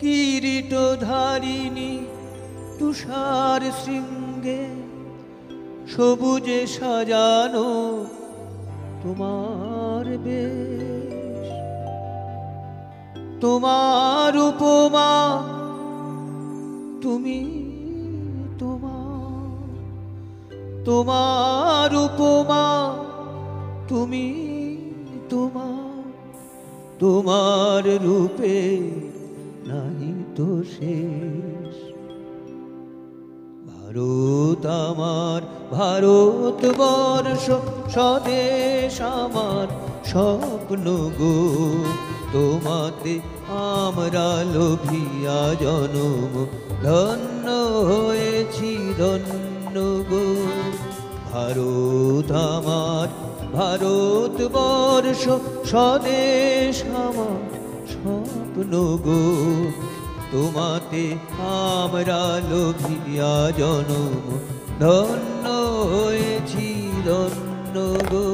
কিরীটধারিণী তুষার শৃঙ্গে সবুজে সাজানো তোমার বেশ, তোমার উপমা তুমি তোমার উপমা তুমি তোমার রূপে নাই তো শেষ। ভারত আমার ভারতবর্ষ স্বদেশ আমার স্বপ্ন গো, তোমাতে আমরা লোভিয়া জনম ধন্য হয়েছি ধন্য গো। ভারত আমার ভারতবর্ষ স্বদেশ আমার স্বপ্ন গো, তোমাতে আমরা লোভিয়া জনম ধন্য হয়েছি ধন্য গো।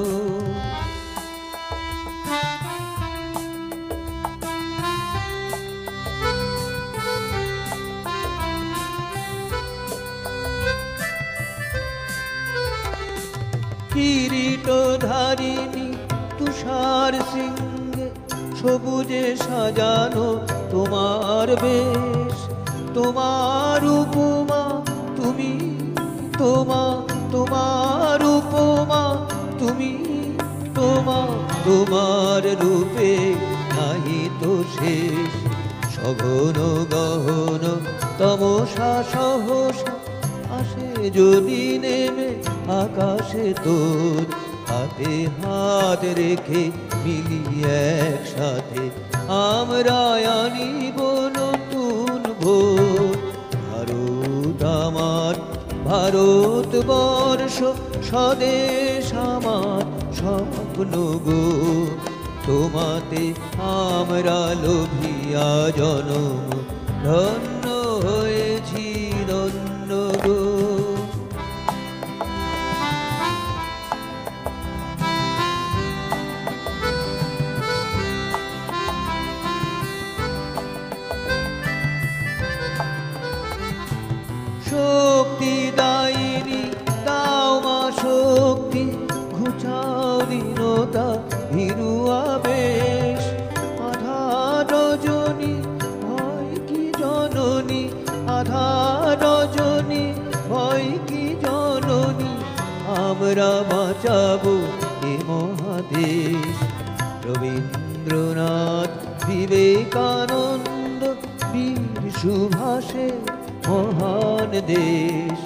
কিরীটধারিণী তুষার শৃঙ্গে সবুজে সাজানো তোমার বেশ, তোমার উপমা তুমি তোমার উপমা তুমি তোমার রূপে নাই তো শেষ। সঘন গহন তমসা সহসা আসে যদি নেমে আকাশে তোর, হাতে হাত রেখে মিলি একসাথে আমরা আনিব নতুন ভোর। ভারত আমার ভারতবর্ষ স্বদেশ আমার স্বপ্ন গো, তোমাতে আমরা লোভিয়া জনম ধন্য হয়েছি ধন্য গো। শক্তি দায়িনী দাও মা শক্তি, ঘুচাও দীনতা ভীরু আবেশ। আধা রজনী ভয় কি জননী, আধা রজনী ভয় কি জননী, আমরা বাঁচাবো এ মহাদেশ। রবীন্দ্রনাথ বিবেকানন্দ বীর সুভাষে মহান দেশ,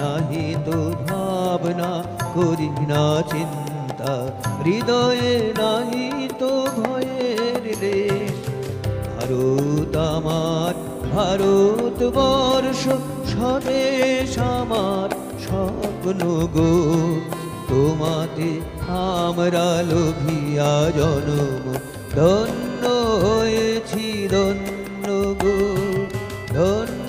নাহি তো ভাবনা করি না চিন্তা, হৃদয়ে নাহি তো ভয়ের দেশ। ভারত আমার ভারতবর্ষ স্বদেশ আমার স্বপ্ন গো, তোমাতে আমরা লোভিয়া জনম ধন্য হয়েছি ধন্য গো ধন্য।